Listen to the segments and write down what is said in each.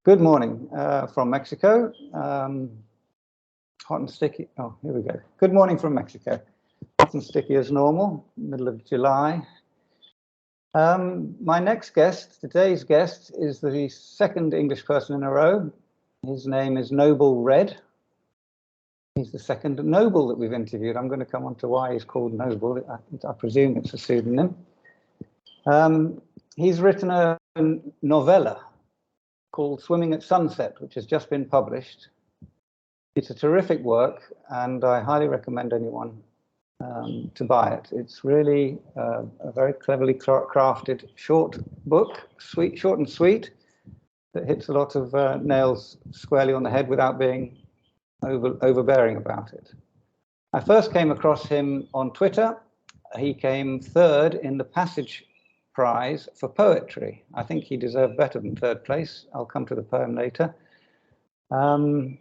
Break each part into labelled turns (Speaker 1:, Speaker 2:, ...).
Speaker 1: Good morning from Mexico. Hot and sticky. Oh, here we go. Good morning from Mexico. Hot and sticky as normal, middle of July. My next guest, today's guest, is the second English person in a row. His name is Noble Red. He's the second Noble that we've interviewed. I'm going to come on to why he's called Noble. I presume it's a pseudonym. He's written a novella called Swimming at Sunset, which has just been published. It's a terrific work, and I highly recommend anyone to buy it. It's really a very cleverly crafted short book, short and sweet, that hits a lot of nails squarely on the head without being overbearing about it. I first came across him on Twitter. He came third in the Passage Prize for poetry. I think he deserved better than third place. I'll come to the poem later. And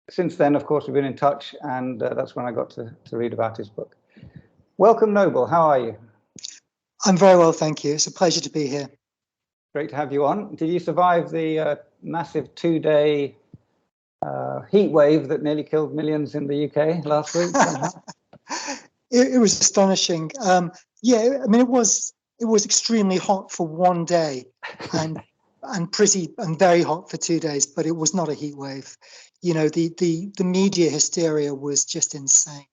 Speaker 1: since then, of course, we've been in touch, and that's when I got to read about his book. Welcome, Noble. How are you?
Speaker 2: I'm very well, thank you. It's a pleasure to be here. Great
Speaker 1: to have you on. Did you survive the massive 2-day heat wave that nearly killed millions in the UK last week?
Speaker 2: It was astonishing. Yeah, I mean, it was extremely hot for one day, and very hot for 2 days. But it was not a heat wave. You know, the media hysteria was just insane.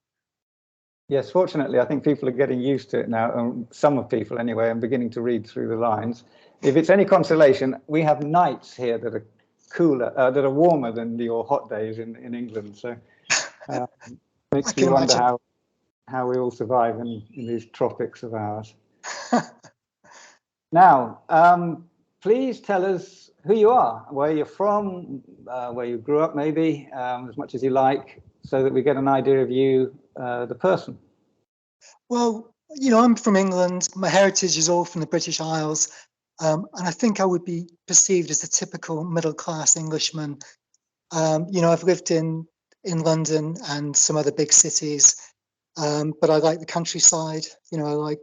Speaker 1: Yes, fortunately, I think people are getting used to it now. Some of people, anyway, I'm beginning to read through the lines. If it's any consolation, we have nights here that are cooler, that are warmer than your hot days in England. So makes me wonder how we all survive in these tropics of ours. Now, please tell us who you are, where you're from, where you grew up, maybe, as much as you like, so that we get an idea of you, the person.
Speaker 2: Well, you know, I'm from England. My heritage is all from the British Isles. And I think I would be perceived as a typical middle-class Englishman. You know, I've lived in London and some other big cities, but I like the countryside. You know, I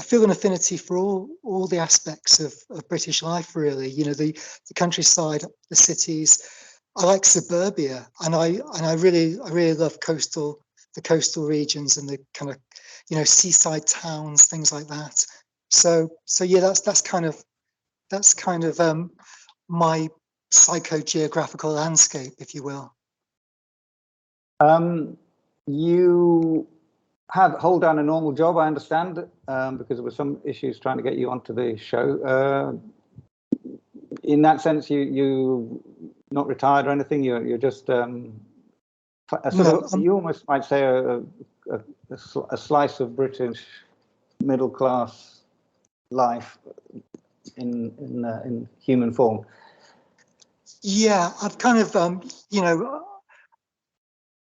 Speaker 2: feel an affinity for all the aspects of British life, really. You know, the countryside, the cities. I like suburbia, and I really love the coastal regions and the kind of, you know, seaside towns, things like that. So yeah, that's kind of my psychogeographical landscape, if you will.
Speaker 1: You hold down a normal job, I understand, because there were some issues trying to get you onto the show. In that sense, you not retired or anything. You're just you almost might say a slice of British middle class life in human form.
Speaker 2: Yeah, I've kind of you know,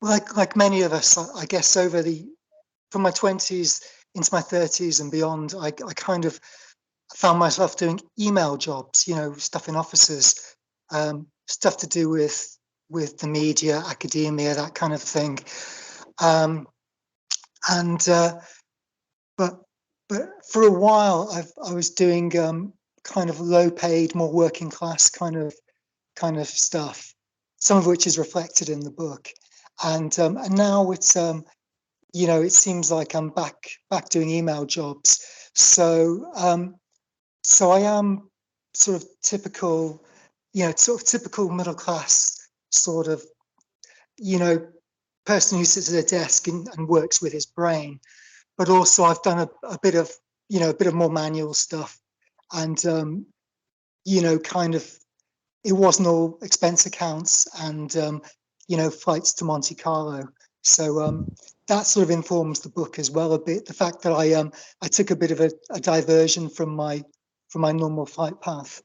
Speaker 2: like many of us, I guess, from my 20s into my 30s and beyond, I kind of found myself doing email jobs, you know, stuff in offices, stuff to do with the media, academia, that kind of thing. But for a while, I was doing kind of low-paid, more working class kind of stuff, some of which is reflected in the book. And now it's you know, it seems like I'm back doing email jobs. So I am sort of typical, you know, typical middle class sort of, you know, person who sits at a desk and works with his brain. But also I've done a bit of, you know, a bit of more manual stuff, and you know, kind of, it wasn't all expense accounts and you know, flights to Monte Carlo. So that sort of informs the book as well a bit. The fact that I took a bit of a diversion from my normal flight path.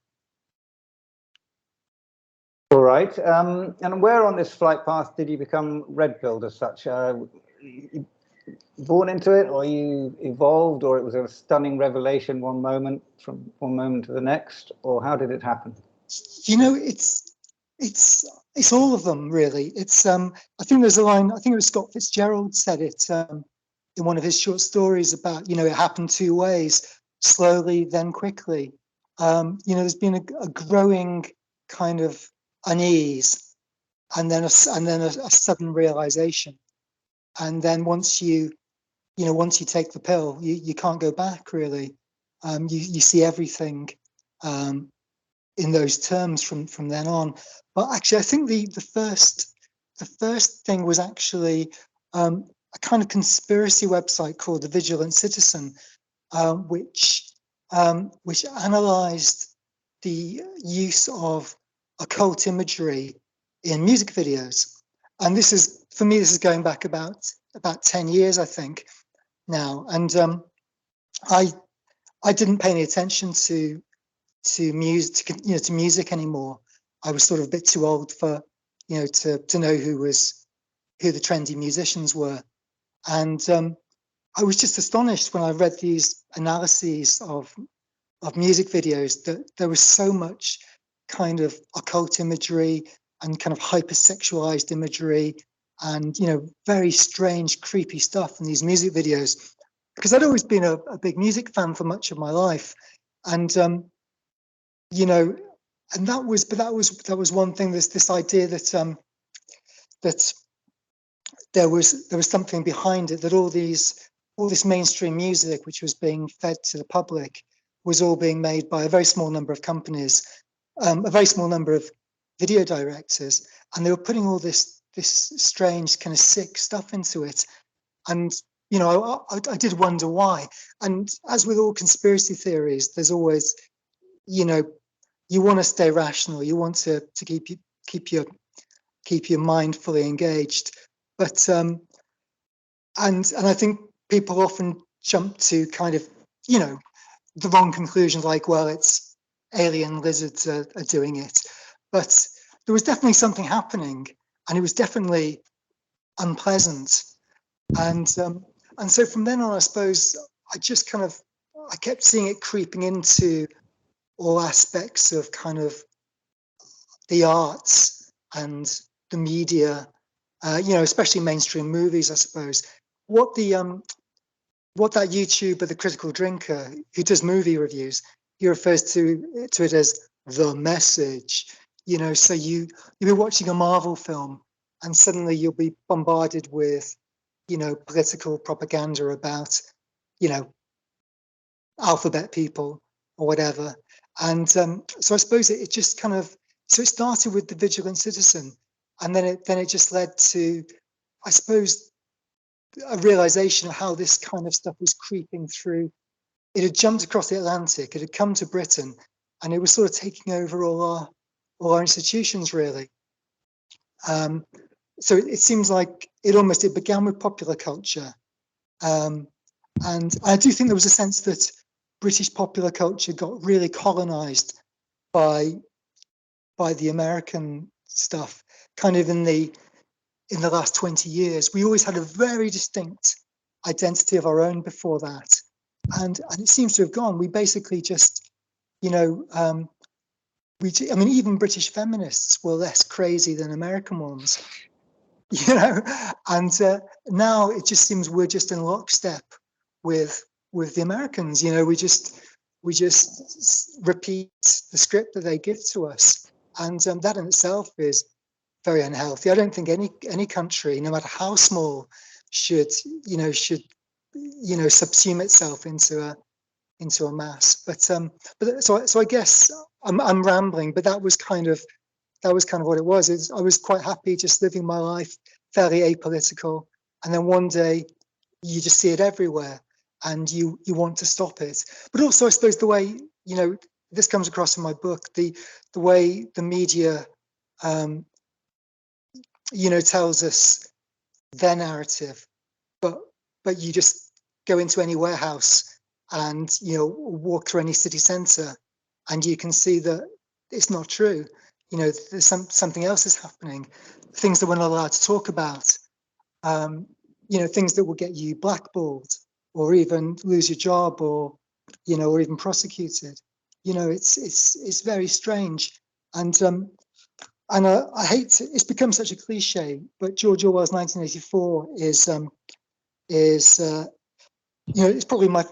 Speaker 1: All right. And where on this flight path did you become red-pilled as such? Born into it, or you evolved, or it was a stunning revelation from one moment to the next, or how did it happen?
Speaker 2: You know, it's all of them, really. It's I think there's a line, I think it was Scott Fitzgerald said it, in one of his short stories about, it happened two ways, slowly, then quickly. There's been a growing kind of unease, and then a sudden realization. And then once you take the pill, you can't go back, really. You see everything in those terms from then on. But actually, I think the first thing was actually a kind of conspiracy website called the Vigilant Citizen, which analysed the use of occult imagery in music videos. And this is, for me, this is going back about 10 years, I think, now. And I didn't pay any attention to music anymore. I was sort of a bit too old for, to know who the trendy musicians were. And I was just astonished when I read these analyses of music videos that there was so much kind of occult imagery and kind of hypersexualized imagery and, very strange, creepy stuff in these music videos. Because I'd always been a big music fan for much of my life. And, and that was one thing, this idea that that there was something behind it, that all this mainstream music, which was being fed to the public, was all being made by a very small number of companies, a very small number of video directors, and they were putting all this strange kind of sick stuff into it. And I did wonder why. And as with all conspiracy theories, there's always, you want to stay rational, you want to keep your mind fully engaged. But and I think people often jump to kind of, the wrong conclusions, like, well, it's alien lizards are doing it. But there was definitely something happening, and it was definitely unpleasant. And so from then on, I suppose I kept seeing it creeping into all aspects of kind of the arts and the media, especially mainstream movies, I suppose. What that YouTuber, the Critical Drinker, who does movie reviews, he refers to it as the message. So you'll be watching a Marvel film, and suddenly you'll be bombarded with, political propaganda about, alphabet people or whatever. And so I suppose it just kind of, so it started with the Vigilant Citizen, and then it just led to, I suppose, a realization of how this kind of stuff was creeping through. It had jumped across the Atlantic, it had come to Britain, and it was sort of taking over all our institutions, really. So it seems like it began with popular culture. And I do think there was a sense that British popular culture got really colonized by the American stuff, kind of in the last 20 years. We always had a very distinct identity of our own before that. And it seems to have gone. We basically just, even British feminists were less crazy than American ones, and now it just seems we're just in lockstep with the Americans. We just repeat the script that they give to us. And that in itself is very unhealthy. I don't think any country, no matter how small, should subsume itself into a mass. But so I guess I'm rambling, but that was kind of what it was. I was quite happy just living my life fairly apolitical, and then one day you just see it everywhere, and you want to stop it. But also, I suppose the way this comes across in my book, the way the media tells us their narrative, but you just go into any warehouse and walk through any city centre, and you can see that it's not true. There's something else is happening, things that we're not allowed to talk about, things that will get you blackballed or even lose your job, or even prosecuted. It's very strange. And I hate to, it's become such a cliche, but George Orwell's 1984 is it's probably my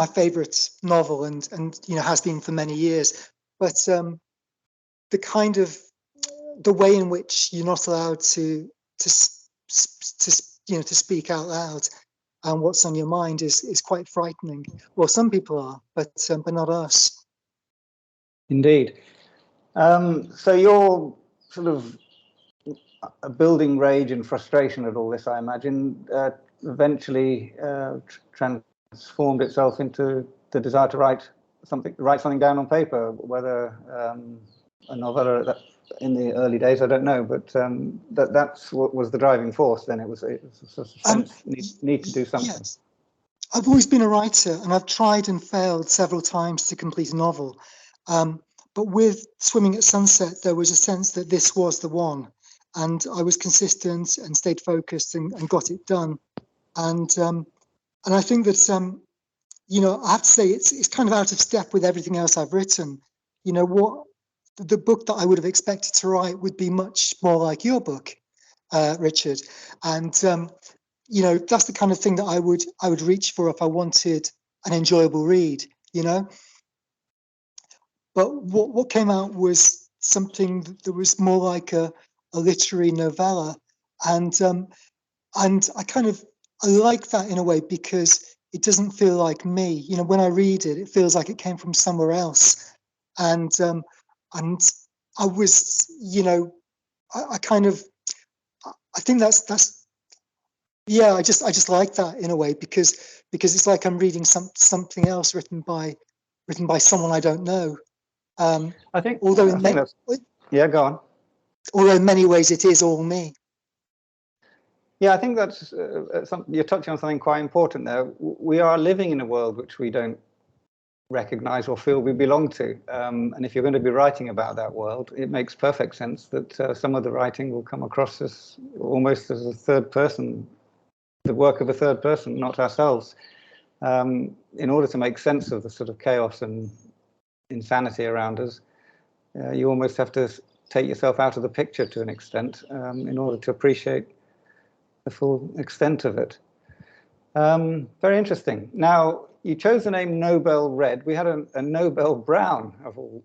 Speaker 2: favorite novel, and has been for many years. But the kind of the way in which you're not allowed to speak out loud and what's on your mind is quite frightening. Well, some people are, but not us.
Speaker 1: Indeed. So you're sort of building rage and frustration at all this, I imagine, eventually transformed itself into the desire to write something down on paper, whether a novella in the early days, I don't know, but that's what was the driving force then. It was a sort of sense, need to do something.
Speaker 2: Yes. I've always been a writer, and I've tried and failed several times to complete a novel. But with Swimming at Sunset, there was a sense that this was the one. And I was consistent and stayed focused and got it done. And I think that, I have to say it's kind of out of step with everything else I've written. What the book that I would have expected to write would be much more like your book, Richard. And, that's the kind of thing that I would reach for if I wanted an enjoyable read, But what came out was something that was more like a literary novella, and I like that in a way because it doesn't feel like me. When I read it, it feels like it came from somewhere else, and I was, I think that's yeah. I just like that in a way because it's like I'm reading something else written by someone I don't know.
Speaker 1: I think,
Speaker 2: although
Speaker 1: yeah, go on.
Speaker 2: Although in many ways it is all me.
Speaker 1: Yeah, I think that's you're touching on something quite important there. We are living in a world which we don't recognize or feel we belong to. And if you're going to be writing about that world, it makes perfect sense that some of the writing will come across as almost as a third person, the work of a third person, not ourselves. In order to make sense of the sort of chaos and insanity around us, you almost have to take yourself out of the picture to an extent in order to appreciate the full extent of it. Very interesting. Now, you chose the name Nobel Red. We had a Nobel Brown.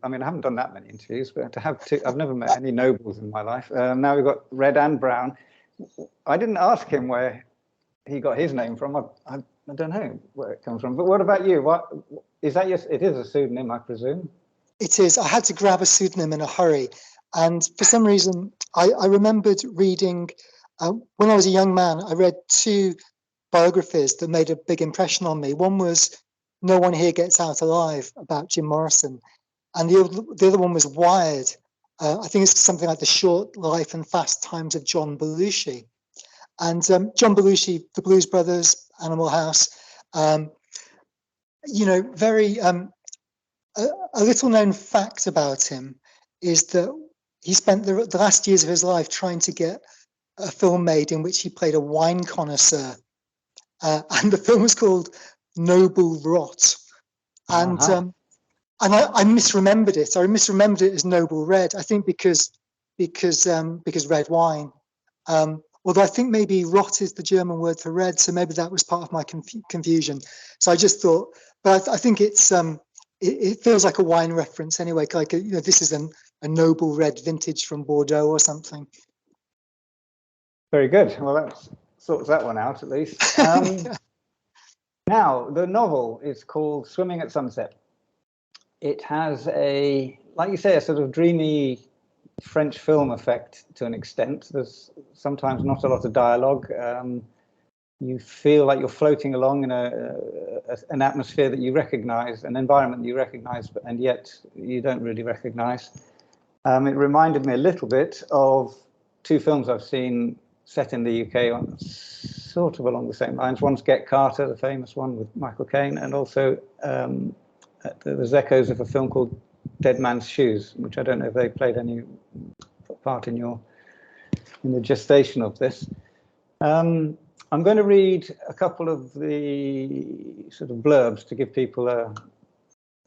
Speaker 1: I mean, I haven't done that many interviews, but to have two, I've never met any Nobels in my life. Now we've got Red and Brown. I didn't ask him where he got his name from. I don't know where it comes from. But what about you? What is that? It is a pseudonym, I presume.
Speaker 2: It is. I had to grab a pseudonym in a hurry, and for some reason, I remembered reading when I was a young man. I read two biographies that made a big impression on me. One was "No One Here Gets Out Alive" about Jim Morrison, and the other one was "Wired." I think it's something like "The Short Life and Fast Times of John Belushi." And John Belushi, the Blues Brothers, Animal House, very a little known fact about him is that he spent the last years of his life trying to get a film made in which he played a wine connoisseur. And the film was called Noble Rot. And I misremembered it. I misremembered it as Noble Red, I think because red wine. Although I think maybe rot is the German word for red, so maybe that was part of my confusion. So I just thought, but I think it's it feels like a wine reference anyway, like this is a noble red vintage from Bordeaux or something.
Speaker 1: Very good. Well, that sorts that one out at least. Now, the novel is called Swimming at Sunset. It has like you say, a sort of dreamy French film effect to an extent. There's sometimes not a lot of dialogue. You feel like you're floating along in an atmosphere that you recognize, an environment that you recognize, and yet you don't really recognize. It reminded me a little bit of two films I've seen set in the UK, sort of along the same lines. One's Get Carter, the famous one with Michael Caine, and also there's echoes of a film called Dead Man's Shoes, which I don't know if they played any part in the gestation of this. I'm going to read a couple of the sort of blurbs to give people a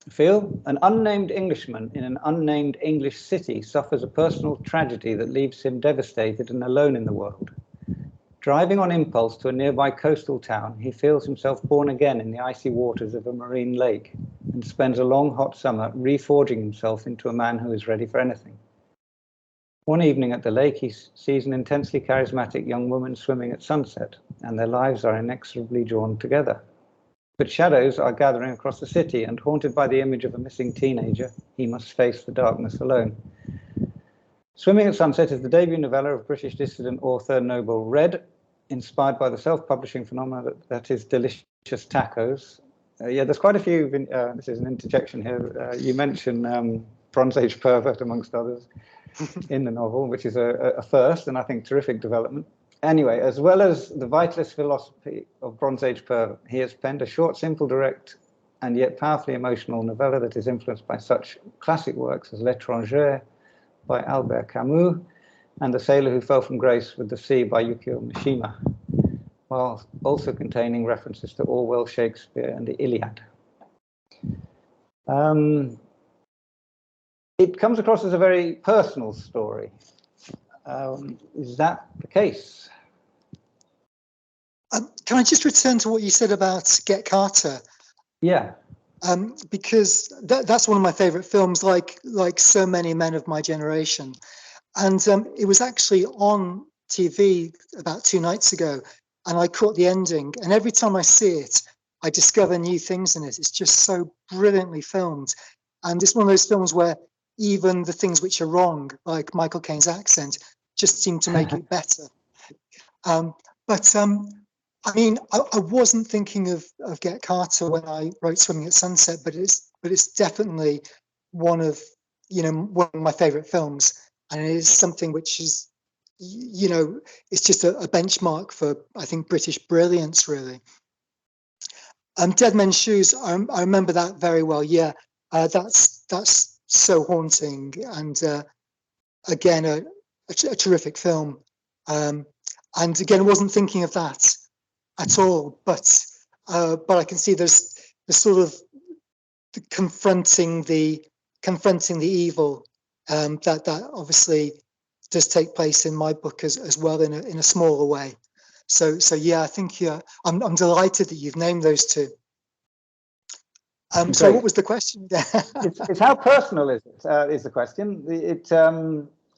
Speaker 1: feel. An unnamed Englishman in an unnamed English city suffers a personal tragedy that leaves him devastated and alone in the world. Driving on impulse to a nearby coastal town, he feels himself born again in the icy waters of a marine lake and spends a long hot summer reforging himself into a man who is ready for anything. One evening at the lake, he sees an intensely charismatic young woman swimming at sunset, and their lives are inexorably drawn together. But shadows are gathering across the city, and haunted by the image of a missing teenager, he must face the darkness alone. Swimming at Sunset is the debut novella of British dissident author Noble Red, inspired by the self-publishing phenomenon that is delicious tacos. Yeah, there's quite a few, this is an interjection here, you mention Bronze Age pervert amongst others in the novel, which is a first and I think terrific development. Anyway, as well as the vitalist philosophy of Bronze Age pervert, he has penned a short, simple, direct, and yet powerfully emotional novella that is influenced by such classic works as L'Étranger by Albert Camus and The Sailor Who Fell from Grace with the Sea by Yukio Mishima, while also containing references to Orwell, Shakespeare, and the Iliad. It comes across as a very personal story. Is that the case?
Speaker 2: Can I just return to what you said about Get Carter?
Speaker 1: Yeah.
Speaker 2: Because that's one of my favorite films, like so many men of my generation. And it was actually on TV about 2 nights ago, and I caught the ending. And every time I see it, I discover new things in it. It's just so brilliantly filmed. And it's one of those films where even the things which are wrong, like Michael Caine's accent, just seem to make it better. I mean, I wasn't thinking of Get Carter when I wrote Swimming at Sunset, but it's definitely one of my favorite films, and it is something which is, it's just a benchmark for, I think, British brilliance, really. Dead Men's Shoes, I remember that very well. Yeah, that's so haunting, and again, a terrific film. And again, I wasn't thinking of that at all, but I can see there's sort of confronting the evil that obviously does take place in my book as well in a smaller way. So yeah, I think I'm delighted that you've named those two. So what was the question?
Speaker 1: It's how personal is it? Is the question.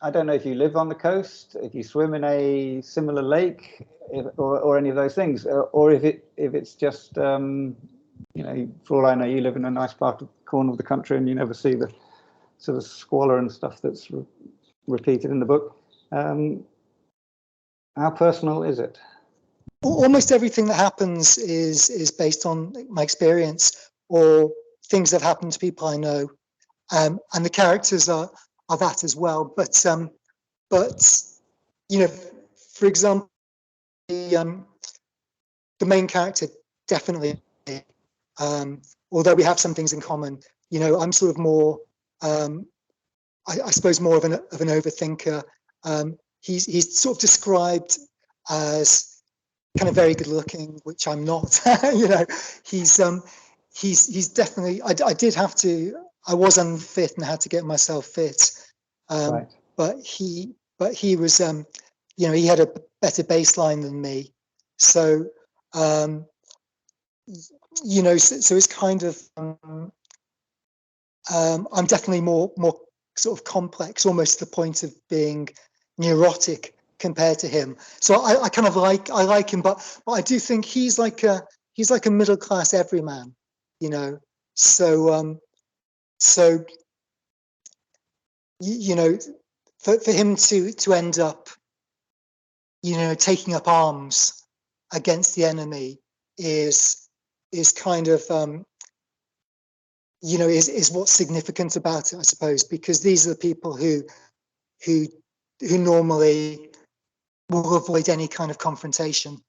Speaker 1: I don't know if you live on the coast, if you swim in a similar lake, or any of those things, or if it's just for all I know, you live in a nice corner of the country and you never see the sort of squalor and stuff that's repeated in the book. How personal is it?
Speaker 2: Almost everything that happens is based on my experience or things that happen to people I know, and the characters are that as well. But for example, the main character definitely, although we have some things in common, I'm sort of more, I suppose, more of an overthinker. He's sort of described as kind of very good looking, which I'm not. He's definitely. I was unfit and had to get myself fit.
Speaker 1: Right.
Speaker 2: But he was, he had a better baseline than me. So, so it's kind of, I'm definitely more sort of complex, almost to the point of being neurotic compared to him. So I kind of like him, but I do think he's like a middle class everyman, So for him to end up, taking up arms against the enemy is kind of, is what's significant about it, I suppose, because these are the people who normally will avoid any kind of confrontation,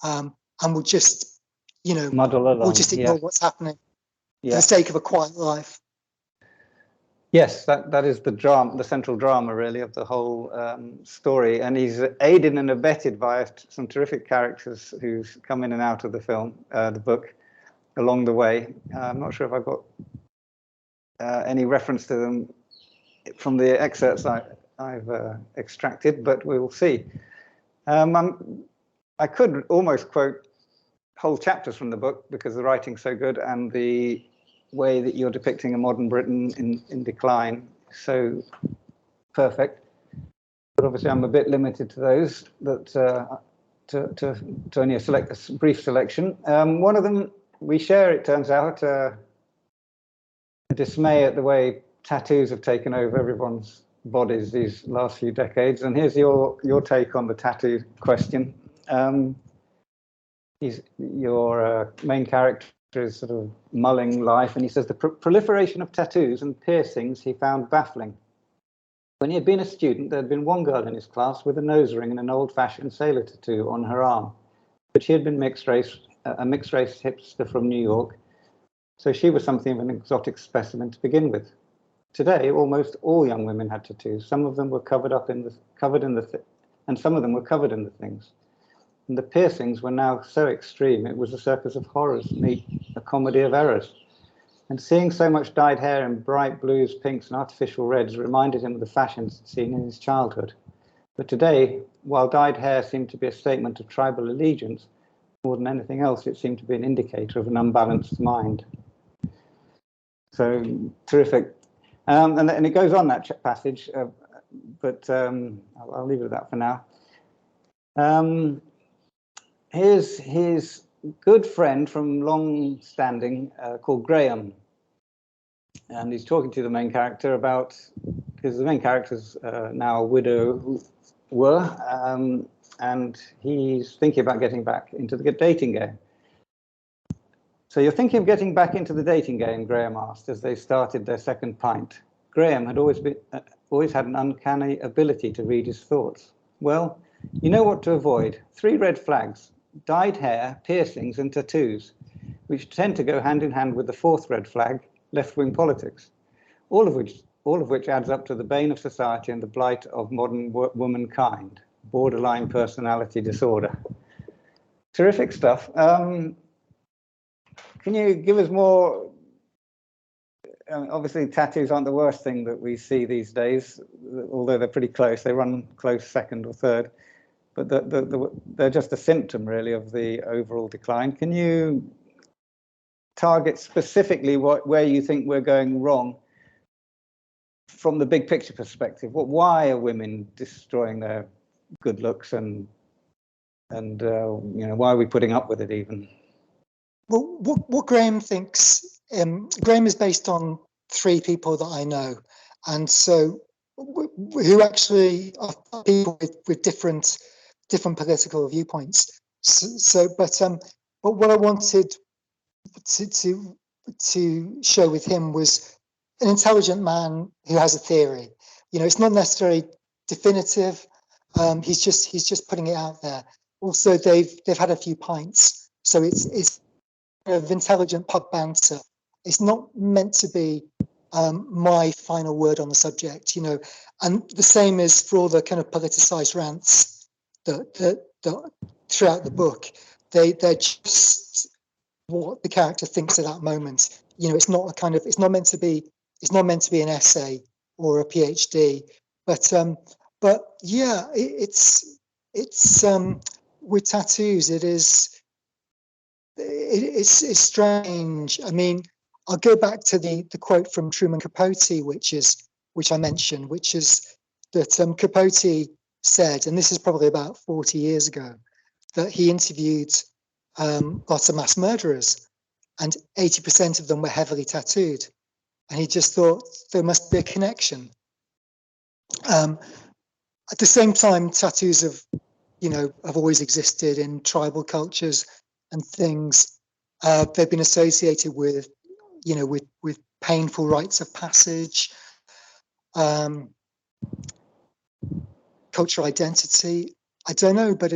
Speaker 2: and will just,
Speaker 1: muddle along,
Speaker 2: will just ignore what's happening for the sake of a quiet life.
Speaker 1: Yes, that is the drama, the central drama, really, of the whole story. And he's aided and abetted by some terrific characters who've come in and out of the film, the book, along the way. I'm not sure if I've got any reference to them from the excerpts I've extracted, but we will see. I could almost quote whole chapters from the book because the writing's so good and the way that you're depicting a modern Britain in decline is so perfect. But obviously I'm a bit limited to those, that to only a brief selection. One of them, we share, it turns out, a dismay at the way tattoos have taken over everyone's bodies these last few decades. And here's your take on the tattoo question. Your main character is sort of mulling life, and he says the proliferation of tattoos and piercings he found baffling. When he had been a student, there had been one girl in his class with a nose ring and an old-fashioned sailor tattoo on her arm, but she had been a mixed-race hipster from New York, so she was something of an exotic specimen to begin with. Today, almost all young women had tattoos. Some of them were covered in the and some of them were covered in the things. And the piercings were now so extreme, it was a circus of horrors, meet a comedy of errors. And seeing so much dyed hair in bright blues, pinks, and artificial reds reminded him of the fashions seen in his childhood. But today, while dyed hair seemed to be a statement of tribal allegiance, more than anything else, it seemed to be an indicator of an unbalanced mind. So terrific. And it goes on, that passage, but I'll leave it at that for now. Here's his good friend from long standing called Graham. And he's talking to the main character about, because the main character's now a widower, and he's thinking about getting back into the dating game. So you're thinking of getting back into the dating game, Graham asked as they started their second pint. Graham had always had an uncanny ability to read his thoughts. Well, you know what to avoid. 3 red flags: dyed hair, piercings, and tattoos, which tend to go hand in hand with the 4th red flag, left-wing politics, all of which adds up to the bane of society and the blight of modern womankind, borderline personality disorder. Terrific stuff. Can you give us more? Obviously, tattoos aren't the worst thing that we see these days, although they're pretty close. They run close second or third, but they're just a symptom, really, of the overall decline. Can you target specifically where you think we're going wrong from the big picture perspective? Why are women destroying their good looks, and why are we putting up with it even?
Speaker 2: Well, what Graham thinks, Graham is based on 3 people that I know, and so who actually are people with different political viewpoints. But what I wanted to show with him was an intelligent man who has a theory. It's not necessarily definitive. He's just putting it out there. Also, they've had a few pints, so it's of intelligent pub banter. It's not meant to be my final word on the subject, and the same is for all the kind of politicized rants that throughout the book. They're just what the character thinks at that moment. It's not meant to be an essay or a PhD, but yeah, it's with tattoos, it's strange. I mean, I'll go back to the quote from Truman Capote, which I mentioned, which is that Capote said, and this is probably about 40 years ago, that he interviewed lots of mass murderers, and 80% of them were heavily tattooed, and he just thought there must be a connection. At the same time, tattoos have always existed in tribal cultures and things. They've been associated with painful rites of passage, cultural identity. I don't know, but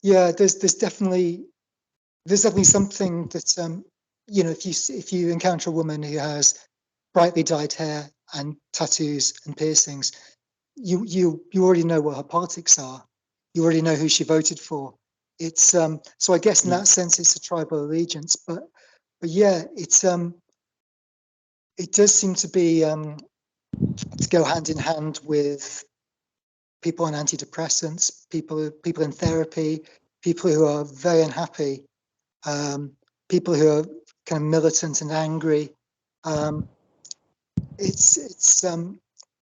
Speaker 2: yeah, there's definitely something that if you encounter a woman who has brightly dyed hair and tattoos and piercings, you already know what her politics are. You already know who she voted for. It's so I guess in that sense it's a tribal allegiance, but yeah, it does seem to be to go hand in hand with people on antidepressants, people in therapy, people who are very unhappy, people who are kind of militant and angry.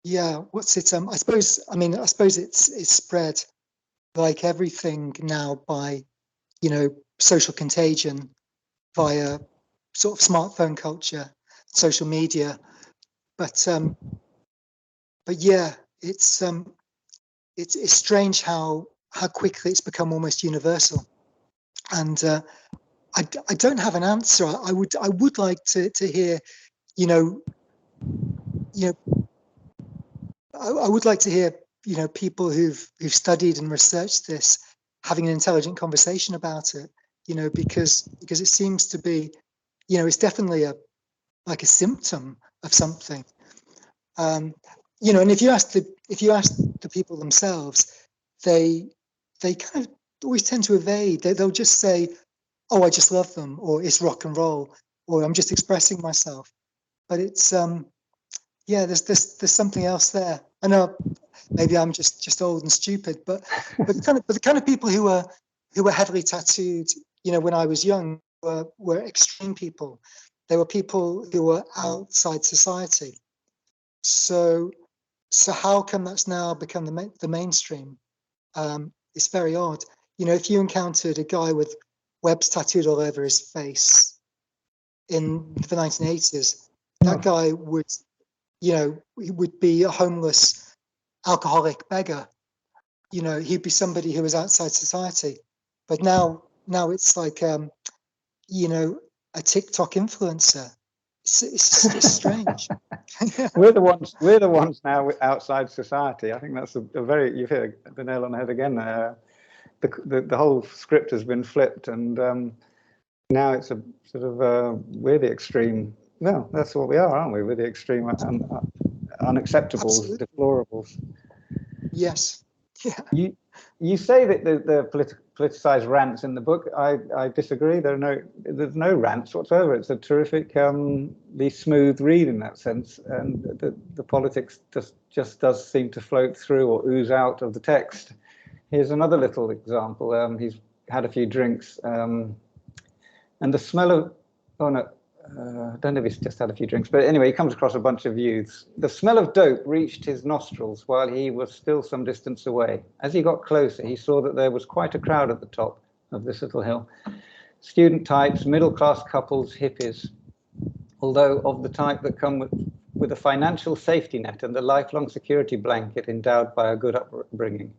Speaker 2: Yeah, what's it? I suppose it's spread like everything now by, social contagion via sort of smartphone culture, social media. But yeah, it's strange how quickly it's become almost universal. And I don't have an answer. I would like to hear, I would like to hear, people who've studied and researched this having an intelligent conversation about it, because it seems to be, it's definitely a symptom of something. And if you ask the people themselves, they kind of always tend to evade. They'll just say, "Oh, I just love them," or "It's rock and roll," or "I'm just expressing myself." But it's yeah, there's something else there. I know maybe I'm just old and stupid, but the kind of people who were heavily tattooed, when I was young, were extreme people. They were people who were outside society. So how come that's now become the mainstream? It's very odd. If you encountered a guy with webs tattooed all over his face in the 1980s, that guy would, he would be a homeless alcoholic beggar. He'd be somebody who was outside society. But now it's like, a TikTok influencer. It's strange.
Speaker 1: We're the ones now outside society. I think that's a very, you've hit the nail on the head again. The whole script has been flipped, and now it's a sort of we're the extreme. Well, that's what we are, aren't we? We're the extreme unacceptables, deplorables.
Speaker 2: Yes. Yeah.
Speaker 1: You say that the politicized rants in the book. I disagree. There's no rants whatsoever. It's a terrific, smooth read in that sense, and the politics just does seem to float through or ooze out of the text. Here's another little example. He's had a few drinks, and the smell of I don't know if he's just had a few drinks, but anyway, he comes across a bunch of youths. The smell of dope reached his nostrils while he was still some distance away. As he got closer, he saw that there was quite a crowd at the top of this little hill. Student types, middle-class couples, hippies, although of the type that come with a financial safety net and a lifelong security blanket endowed by a good upbringing.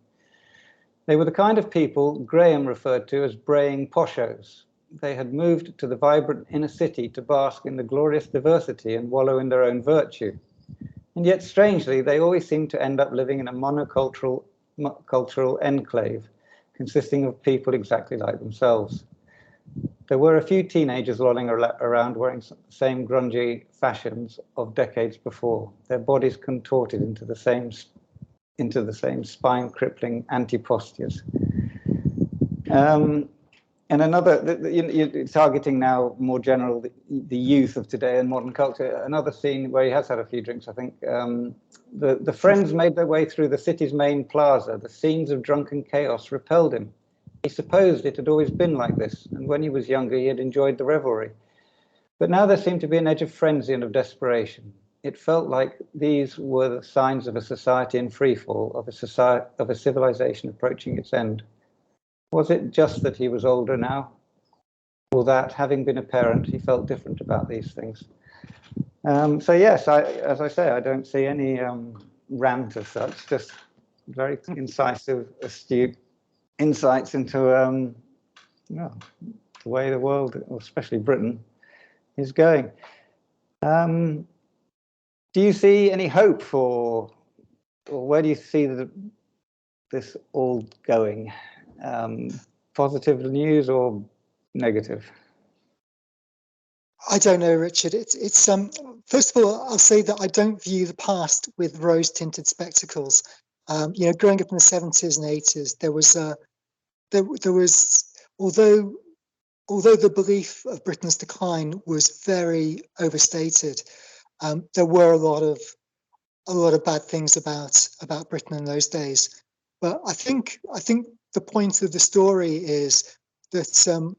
Speaker 1: They were the kind of people Graham referred to as braying poshos. They had moved to the vibrant inner city to bask in the glorious diversity and wallow in their own virtue. And yet, strangely, they always seemed to end up living in a monocultural enclave, consisting of people exactly like themselves. There were a few teenagers lolling around wearing the same grungy fashions of decades before, their bodies contorted into the same spine-crippling anti-postures. And another, you're targeting now more general the youth of today and modern culture. Another scene where he has had a few drinks, I think. The friends made their way through the city's main plaza. The scenes of drunken chaos repelled him. He supposed it had always been like this, and when he was younger, he had enjoyed the revelry. But now there seemed to be an edge of frenzy and of desperation. It felt like these were the signs of a society in freefall, of a civilization approaching its end. Was it just that he was older now, or that, having been a parent, he felt different about these things? So yes, as I say, I don't see any rant as such, just very incisive, astute insights into the way the world, especially Britain, is going. Do you see any hope for, or where do you see this all going? Positive news or negative?
Speaker 2: I don't know, Richard. It's first of all, I'll say that I don't view the past with rose-tinted spectacles. Growing up in the 70s and 80s, there was although the belief of Britain's decline was very overstated, there were a lot of bad things about Britain in those days. But I think the point of the story is that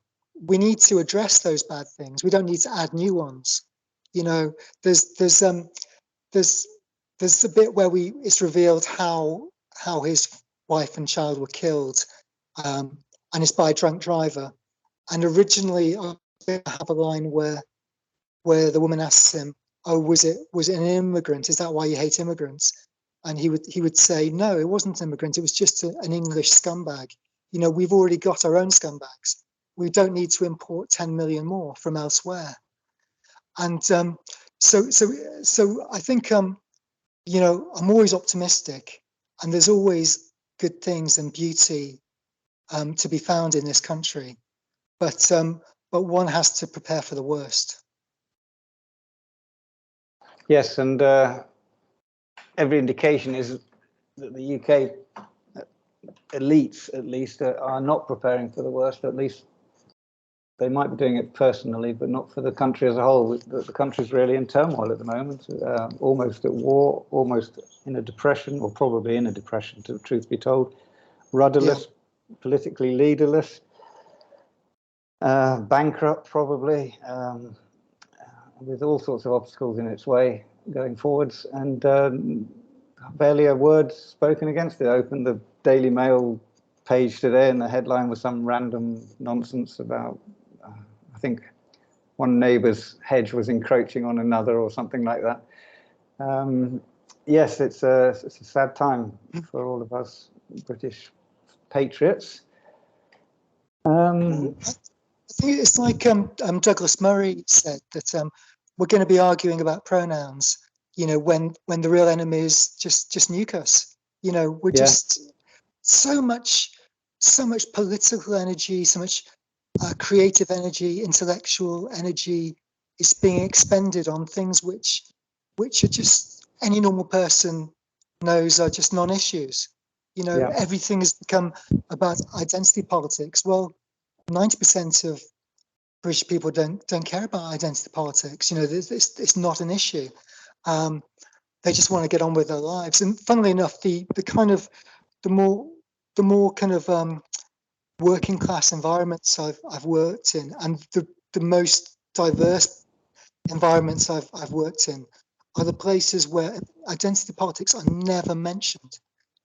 Speaker 2: we need to address those bad things. We don't need to add new ones. You know, there's a bit where it's revealed how his wife and child were killed, and it's by a drunk driver. And originally, I have a line where the woman asks him, "Oh, was it an immigrant? Is that why you hate immigrants?" And he would say, "No, it wasn't an immigrant. It was just an English scumbag. You know, we've already got our own scumbags. We don't need to import 10 million more from elsewhere." And so I think you know, I'm always optimistic, and there's always good things and beauty to be found in this country, but one has to prepare for the worst.
Speaker 1: Yes, and every indication is that the UK elites, at least, are not preparing for the worst. At least they might be doing it personally, but not for the country as a whole. The country's really in turmoil at the moment, almost at war, almost in a depression, or probably in a depression, to the truth be told. Rudderless, politically leaderless, bankrupt probably, with all sorts of obstacles in its way going forwards, and barely a word spoken against it. I opened the Daily Mail page today, and the headline was some random nonsense about, I think, one neighbour's hedge was encroaching on another or something like that. Yes, it's a sad time for all of us British patriots.
Speaker 2: I think it's like Douglas Murray said, that we're going to be arguing about pronouns, you know, when the real enemy is just nuke us. You know, we're just so much political energy, so much creative energy, intellectual energy is being expended on things which are just, any normal person knows are just non-issues. You know, everything has become about identity politics. Well, 90% of British people don't care about identity politics. You know, it's not an issue. They just want to get on with their lives. And funnily enough, the more kind of working class environments I've worked in, and the most diverse environments I've worked in, are the places where identity politics are never mentioned.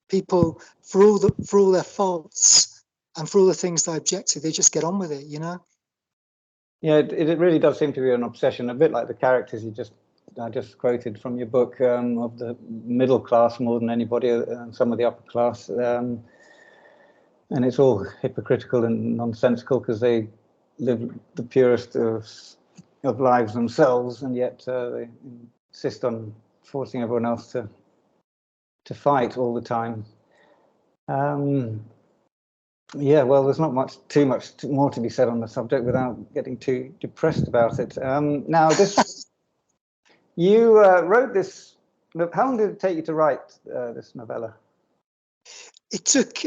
Speaker 2: People, for all their faults and for all the things they object to, they just get on with it, you know.
Speaker 1: Yeah, it really does seem to be an obsession, a bit like the characters I just quoted from your book, of the middle class more than anybody, and some of the upper class. And it's all hypocritical and nonsensical because they live the purest of lives themselves, and yet they insist on forcing everyone else to fight all the time. Yeah, well, there's not too much more to be said on the subject without getting too depressed about it. Now, you wrote this. How long did it take you to write this novella?
Speaker 2: It took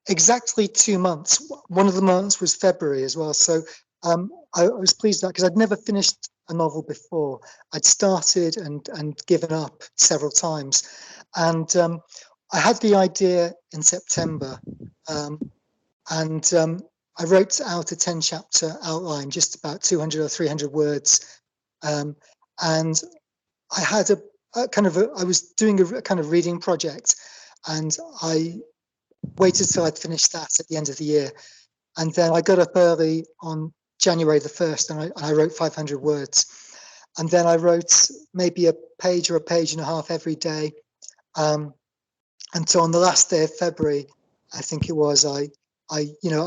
Speaker 2: exactly 2 months. One of the months was February as well. So I was pleased with that because I'd never finished a novel before. I'd started and given up several times. And I had the idea in September. And I wrote out a 10-chapter outline, just about 200 or 300 words. And I had I was doing a kind of reading project, and I waited till I'd finished that at the end of the year. And then I got up early on January the 1st, and I wrote 500 words. And then I wrote maybe a page or a page and a half every day. Until on the last day of February, I think it was, I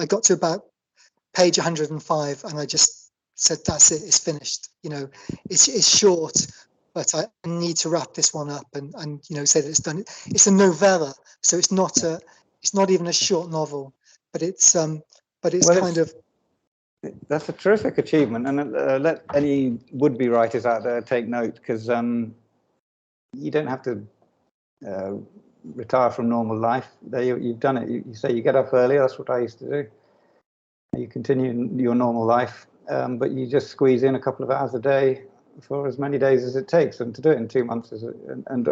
Speaker 2: got to about page 105, and I just said, that's it, it's finished. You know, it's short, but I need to wrap this one up and you know, say that it's done. It's a novella, so it's not even a short novel, but it's
Speaker 1: that's a terrific achievement, and let any would-be writers out there take note, because you don't have to retire from normal life. You've done it. You say you get up early. That's what I used to do. You continue your normal life, but you just squeeze in a couple of hours a day for as many days as it takes, and to do it in 2 months and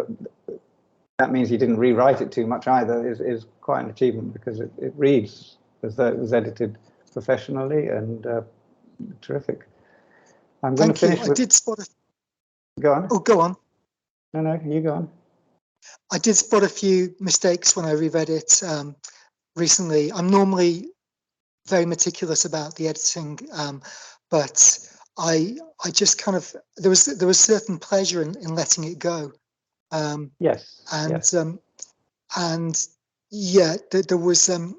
Speaker 1: that means he didn't rewrite it too much either, is quite an achievement, because it reads as though it was edited professionally and terrific. I'm going to finish.
Speaker 2: I did spot a...
Speaker 1: Go on.
Speaker 2: Oh, go on.
Speaker 1: No, you go on.
Speaker 2: I did spot a few mistakes when I reread it recently. I'm normally very meticulous about the editing, but I just kind of, there was certain pleasure in letting it go.
Speaker 1: Yes.
Speaker 2: And yeah, there was again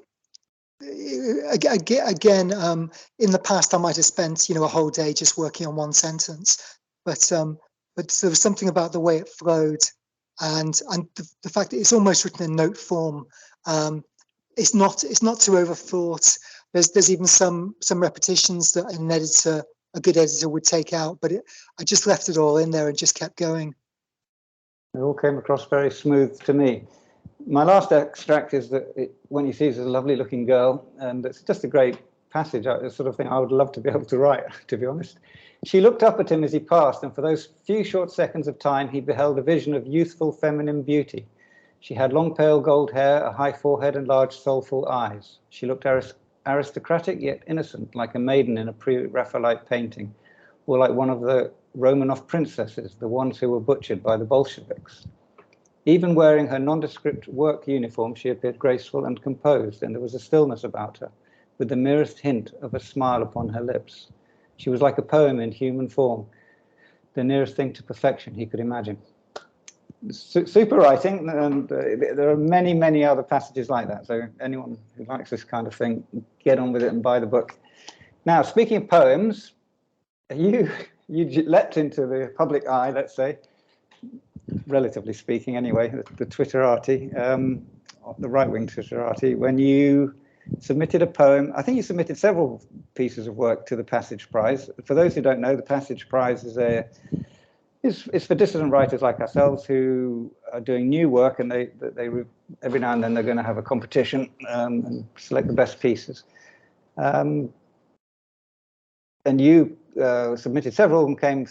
Speaker 2: in the past I might have spent a whole day just working on one sentence, but there was something about the way it flowed, and the fact that it's almost written in note form. It's not too overthought. There's even some repetitions that a good editor would take out, but I just left it all in there and just kept going.
Speaker 1: It all came across very smooth to me. My last extract is that when he sees a lovely looking girl, and it's just a great passage, the sort of thing I would love to be able to write, to be honest. She looked up at him as he passed, and for those few short seconds of time, he beheld a vision of youthful feminine beauty. She had long pale gold hair, a high forehead, and large soulful eyes. She looked aristocratic yet innocent, like a maiden in a pre-Raphaelite painting, or like one of the Romanov princesses, the ones who were butchered by the Bolsheviks. Even wearing her nondescript work uniform, she appeared graceful and composed, and there was a stillness about her, with the merest hint of a smile upon her lips. She was like a poem in human form, the nearest thing to perfection he could imagine. Super writing, and there are many, many other passages like that. So anyone who likes this kind of thing, get on with it and buy the book. Now, speaking of poems, you leapt into the public eye, let's say, relatively speaking anyway, the Twitterati, the right-wing Twitterati, when you submitted a poem. I think you submitted several pieces of work to the Passage Prize. For those who don't know, the Passage Prize is for dissident writers like ourselves who are doing new work, and they every now and then they're going to have a competition and select the best pieces. And you submitted several and came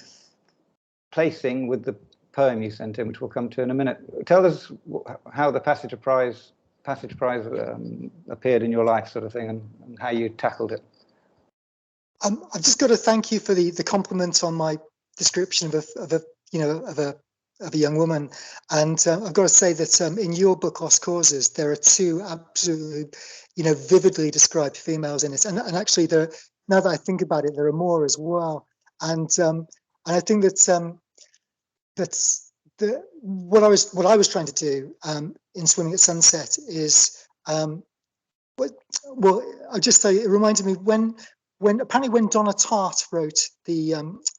Speaker 1: placing with the poem you sent in, which we'll come to in a minute. Tell us how the Passage Prize appeared in your life, sort of thing, and how you tackled it.
Speaker 2: I've just got to thank you for the compliment on my description of a young woman, and I've got to say that in your book Lost Causes there are two absolutely vividly described females in it, and actually there, now that I think about it, there are more as well, and I think that what I was trying to do in Swimming at Sunset is I'll just say it reminded me when apparently when Donna Tartt wrote the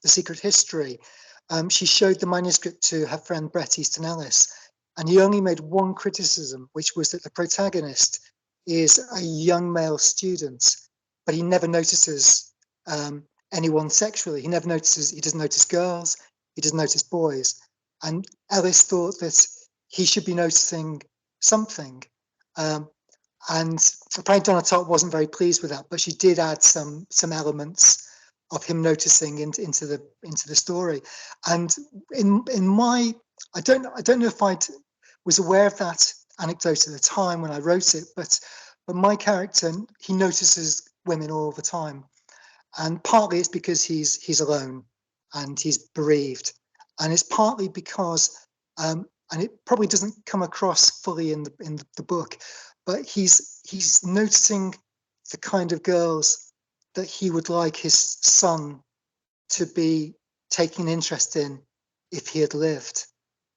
Speaker 2: Secret History, she showed the manuscript to her friend Bret Easton Ellis, and he only made one criticism, which was that the protagonist is a young male student, but he never notices anyone sexually. He doesn't notice girls, he doesn't notice boys. And Ellis thought that he should be noticing something. And apparently Donna Tartt wasn't very pleased with that, but she did add some elements of him noticing into the story. And in my, I don't know if I was aware of that anecdote at the time when I wrote it, but my character, he notices women all the time, and partly it's because he's alone and he's bereaved, and it's partly because and it probably doesn't come across fully in the book, but he's noticing the kind of girls that he would like his son to be taking interest in if he had lived.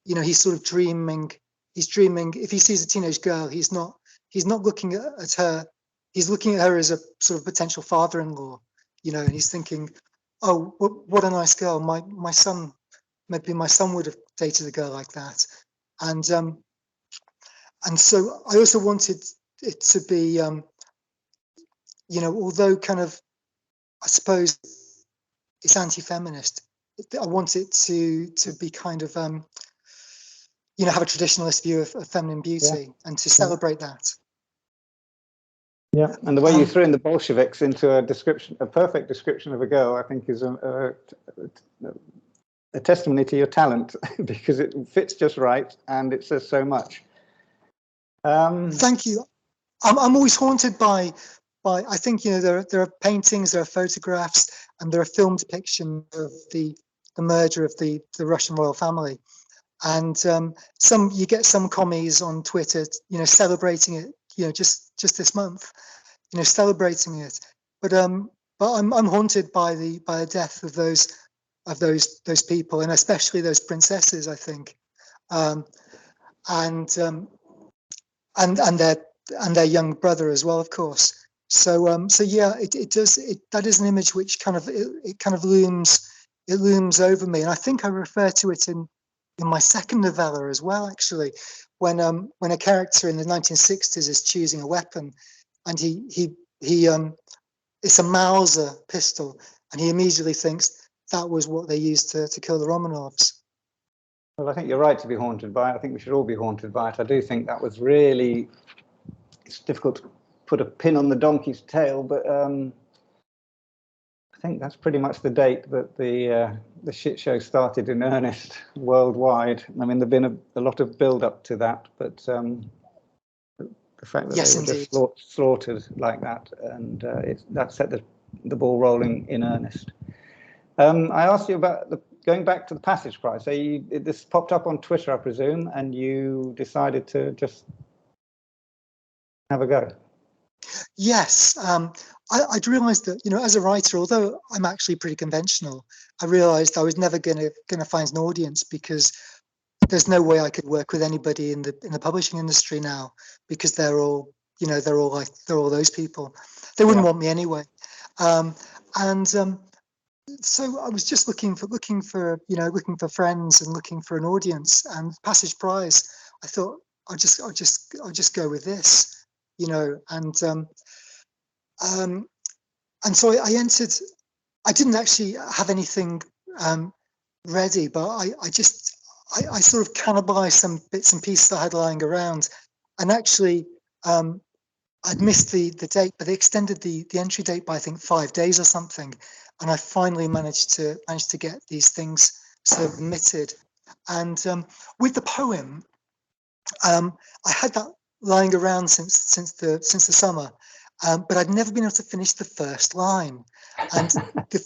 Speaker 2: He's sort of dreaming. He's dreaming. If he sees a teenage girl, he's not looking at her. He's looking at her as a sort of potential father-in-law. And he's thinking, oh, what a nice girl. My son, maybe my son would have dated a girl like that. And so I also wanted it to be, although kind of, I suppose it's anti-feminist, I want it to be kind of, have a traditionalist view of feminine beauty, and to celebrate that.
Speaker 1: Yeah, and the way you threw in the Bolsheviks into a perfect description of a girl, I think is a a testimony to your talent because it fits just right and it says so much.
Speaker 2: Thank you. I'm always haunted by I think, you know, there are paintings, there are photographs, and there are film depictions of the murder of the Russian royal family. And you get some commies on Twitter, you know, celebrating it, you know, just this month, you know, celebrating it. But I'm haunted by the death of those people, and especially those princesses, I think, and their young brother as well, of course. So yeah, that is an image which kind of looms over me, and I think I refer to it in my second novella as well, actually, when a character in the 1960s is choosing a weapon, and he it's a Mauser pistol, and he immediately thinks that was what they used to kill the Romanovs.
Speaker 1: Well, I think you're right to be haunted by it. I think we should all be haunted by it. I do think that was really, it's difficult to put a pin on the donkey's tail, but I think that's pretty much the date that the shit show started in earnest worldwide. I mean, there've been a lot of build up to that, but the fact that
Speaker 2: yes,
Speaker 1: they were
Speaker 2: indeed.
Speaker 1: just slaughtered like that, and that set the ball rolling in earnest. I asked you about going back to the Passage Prize. So this popped up on Twitter, I presume, and you decided to just have a go.
Speaker 2: Yes, I'd realised that, you know, as a writer, although I'm actually pretty conventional, I realised I was never going to find an audience, because there's no way I could work with anybody in the publishing industry now, because they're all those people. They wouldn't want me anyway. So I was just looking for friends and looking for an audience, and Passage Prize. I thought I'll just go with this, you know, and so I entered. I didn't actually have anything ready, but I sort of cannibalized some bits and pieces I had lying around, and actually I'd missed the date, but they extended the entry date by, I think, 5 days or something, and I finally managed to get these things submitted. And with the poem, I had that lying around since the summer, but I'd never been able to finish the first line. And the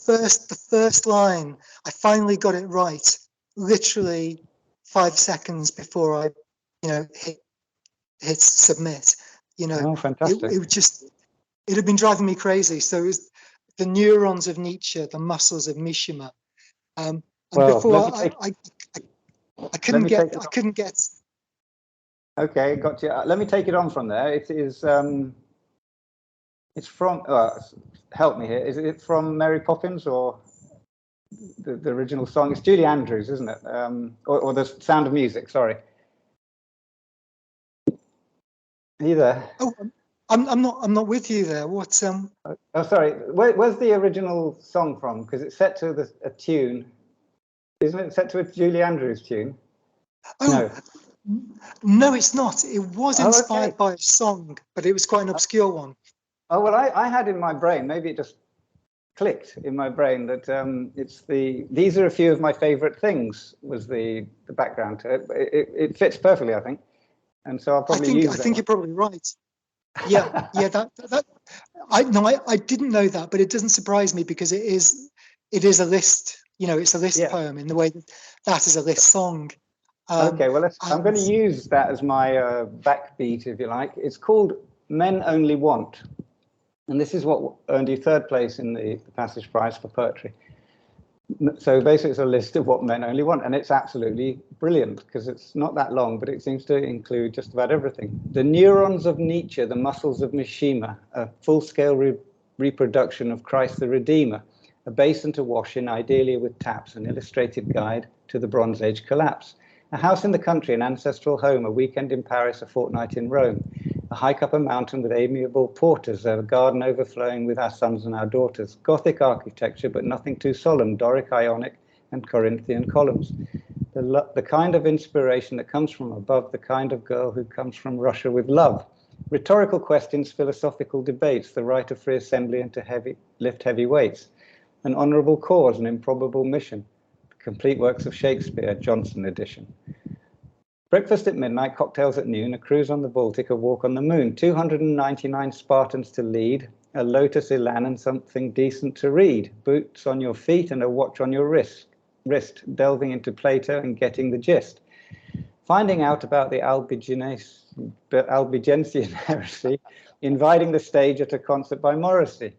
Speaker 2: first line, I finally got it right, literally 5 seconds before I, you know, hit submit. You know,
Speaker 1: oh, fantastic.
Speaker 2: It had been driving me crazy. So it was the neurons of Nietzsche, the muscles of Mishima. And well, before I couldn't get.
Speaker 1: Okay, got you. Let me take it on from there. It is. It's from. Help me here. Is it from Mary Poppins or the original song? It's Julie Andrews, isn't it? Or the Sound of Music. Sorry. Are you there?
Speaker 2: Oh, I'm not with you there. What?
Speaker 1: Oh, sorry. Where's the original song from? Because it's set to a tune, isn't it? Set to a Julie Andrews tune.
Speaker 2: Oh, no, it's not. It was inspired by a song, but it was quite an obscure one.
Speaker 1: Oh well, I had in my brain. Maybe it just clicked in my brain that it's these are a few of my favourite things was the background to it. It fits perfectly, I think. And so I'll probably use that.
Speaker 2: I think you're probably right. Yeah, yeah. I didn't know that, but it doesn't surprise me, because it is a list. You know, it's a list poem in the way that is a list song.
Speaker 1: Okay, well, I'm going to use that as my backbeat, if you like. It's called Men Only Want, and this is what earned you 3rd place in the Passage Prize for poetry. So basically, it's a list of what men only want, and it's absolutely brilliant, because it's not that long, but it seems to include just about everything. The neurons of Nietzsche, the muscles of Mishima, a full-scale reproduction of Christ the Redeemer, a basin to wash in, ideally with taps, an illustrated guide to the Bronze Age collapse, a house in the country, an ancestral home, a weekend in Paris, a fortnight in Rome, a hike up a mountain with amiable porters, a garden overflowing with our sons and our daughters, Gothic architecture, but nothing too solemn, Doric, Ionic, and Corinthian columns. The kind of inspiration that comes from above, the kind of girl who comes from Russia with love. Rhetorical questions, philosophical debates, the right of free assembly and to lift heavy weights. An honourable cause, an improbable mission. The Complete Works of Shakespeare, Johnson edition. Breakfast at midnight, cocktails at noon, a cruise on the Baltic, a walk on the moon, 299 Spartans to lead, a lotus elan and something decent to read, boots on your feet and a watch on your wrist, delving into Plato and getting the gist. Finding out about the Albigensian heresy, inviting the stage at a concert by Morrissey,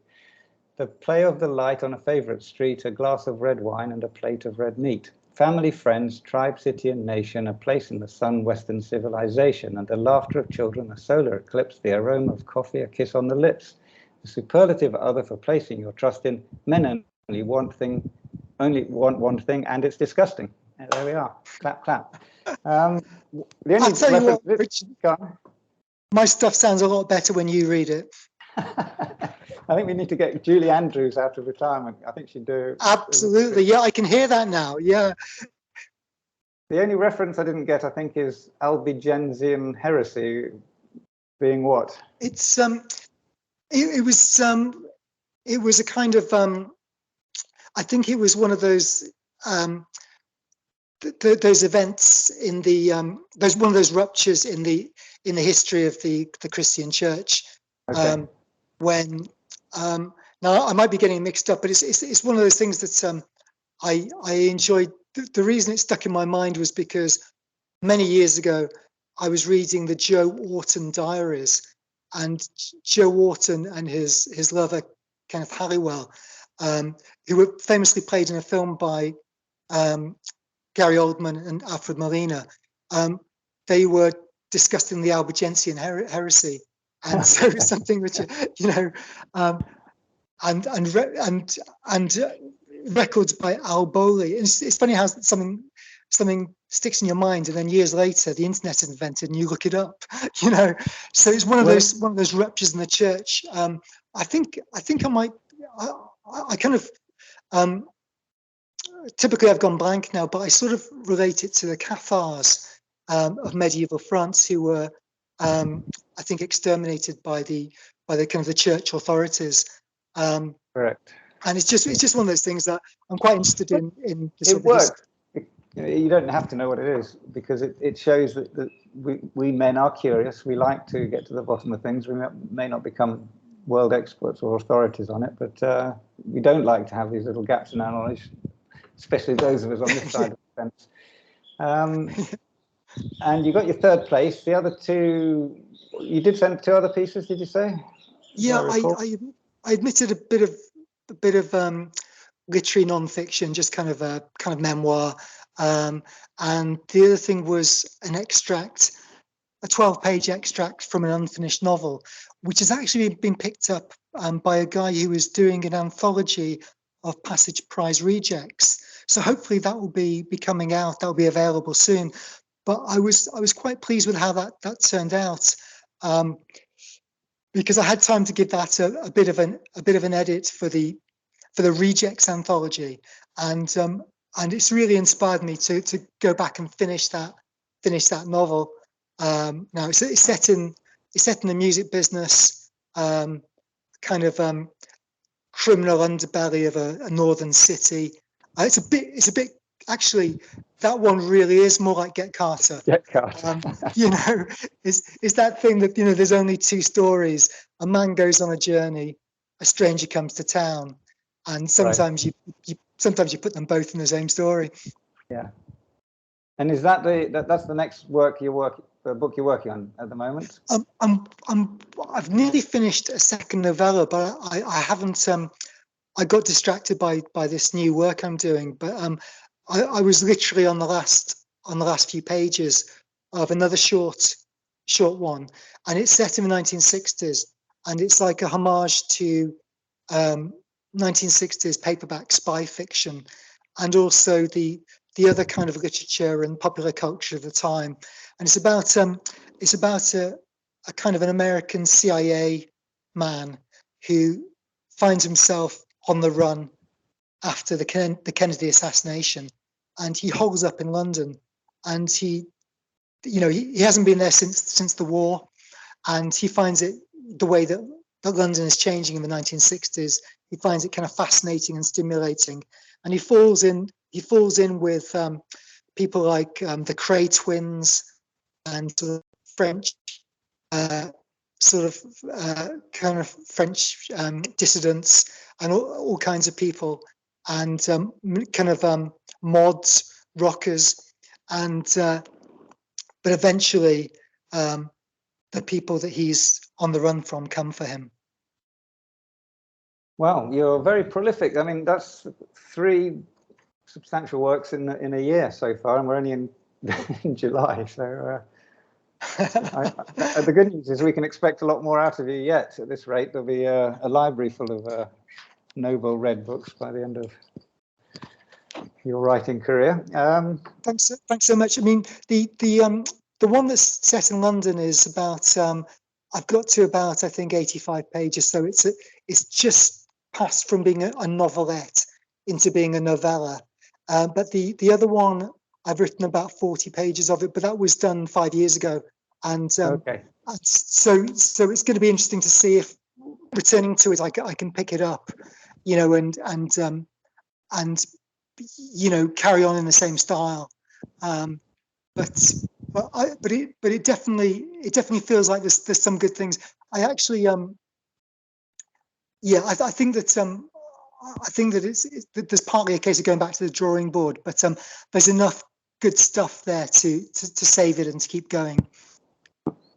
Speaker 1: the play of the light on a favorite street, a glass of red wine and a plate of red meat, family, friends, tribe, city and nation, a place in the sun, Western civilization, and the laughter of children, a solar eclipse, the aroma of coffee, a kiss on the lips, the superlative other for placing your trust in. Men only want one thing, and it's disgusting. And there we are. Clap, clap. The only
Speaker 2: I'll tell you what,
Speaker 1: Richard,
Speaker 2: my stuff sounds a lot better when you read it.
Speaker 1: I think we need to get Julie Andrews out of retirement. I think she'd do.
Speaker 2: Absolutely, yeah, I can hear that now. Yeah.
Speaker 1: The only reference I didn't get, I think, is Albigensian heresy being what?
Speaker 2: It's it was a kind of I think it was one of those those events in the one of those ruptures in the history of the Christian Church. Okay. When now I might be getting mixed up, but it's one of those things that I enjoyed. The reason it stuck in my mind was because many years ago I was reading the Joe Orton diaries, and Joe Orton and his lover Kenneth Halliwell, who were famously played in a film by Gary Oldman and Alfred Molina, they were discussing the Albigensian heresy, and so something which and records by Al Bowley. It's funny how something sticks in your mind, and then years later the internet is invented and you look it up. So it's one of those ruptures in the church. I think I might. I kind of. Typically, I've gone blank now, but I sort of relate it to the Cathars of medieval France, who were, I think, exterminated by the kind of the church authorities.
Speaker 1: Correct.
Speaker 2: And it's just one of those things that I'm quite interested in.
Speaker 1: It works. You don't have to know what it is, because it shows that we men are curious. We like to get to the bottom of things. We may not become world experts or authorities on it, but we don't like to have these little gaps in our knowledge, especially those of us on this side of the fence. And you got your third place. The other two, you did send 2 other pieces, did you say?
Speaker 2: Yeah, I admitted a bit of literary non-fiction, just kind of memoir, and the other thing was an extract, a 12-page extract from an unfinished novel, which has actually been picked up by a guy who is doing an anthology of Passage Prize rejects. So hopefully that will be coming out. That will be available soon. But I was quite pleased with how that turned out, because I had time to give that a bit of an edit for the rejects anthology, and it's really inspired me to go back and finish that novel. Now it's set in the music business, kind of criminal underbelly of a northern city. It's a bit actually, that one really is more like Get Carter.
Speaker 1: Get Carter.
Speaker 2: It's that thing that, there's only 2 stories. A man goes on a journey, a stranger comes to town, and sometimes you put them both in the same story.
Speaker 1: Yeah. And is that that's the next book you're working on at the moment?
Speaker 2: I've nearly finished a second novella, but I haven't. I got distracted by this new work I'm doing, but I was literally on the last few pages of another short one, and it's set in the 1960s, and it's like a homage to 1960s paperback spy fiction, and also the other kind of literature and popular culture of the time. And it's about a kind of an American CIA man who finds himself on the run after the Kennedy assassination, and he holds up in London, and he hasn't been there since the war, and he finds it, the way that London is changing in the 1960s, he finds it kind of fascinating and stimulating, and he falls in he falls in with people like the Cray twins and sort of French, kind of French dissidents and all kinds of people, and kind of mods, rockers, and but eventually the people that he's on the run from come for him.
Speaker 1: Well, you're very prolific. I mean, that's 3 substantial works in a year so far, and we're only in July. So the good news is we can expect a lot more out of you yet. At this rate, there'll be a library full of Nobel read books by the end of your writing career.
Speaker 2: Thanks so much. I mean, the one that's set in London is about I've got to about, I think, 85 pages. So it's just passed from being a novelette into being a novella. But the other one, I've written about 40 pages of it, but that was done 5 years ago. And
Speaker 1: Okay.
Speaker 2: so it's going to be interesting to see if returning to it, I can pick it up, you know, and you know, carry on in the same style. But it definitely feels like there's some good things. I actually I think that there's partly a case of going back to the drawing board, but there's enough good stuff there to save it and to keep going.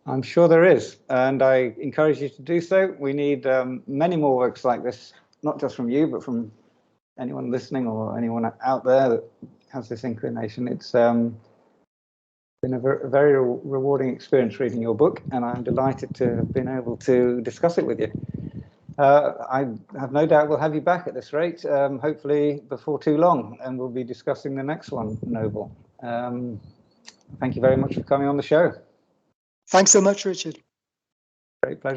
Speaker 1: I'm sure there is, and I encourage you to do so. We need many more works like this, not just from you, but from anyone listening or anyone out there that has this inclination. It's been a very rewarding experience reading your book, and I'm delighted to have been able to discuss it with you. I have no doubt we'll have you back at this rate, hopefully before too long, and we'll be discussing the next one, Noble. Thank you very much for coming on the show.
Speaker 2: Thanks so much, Richard.
Speaker 1: Great pleasure.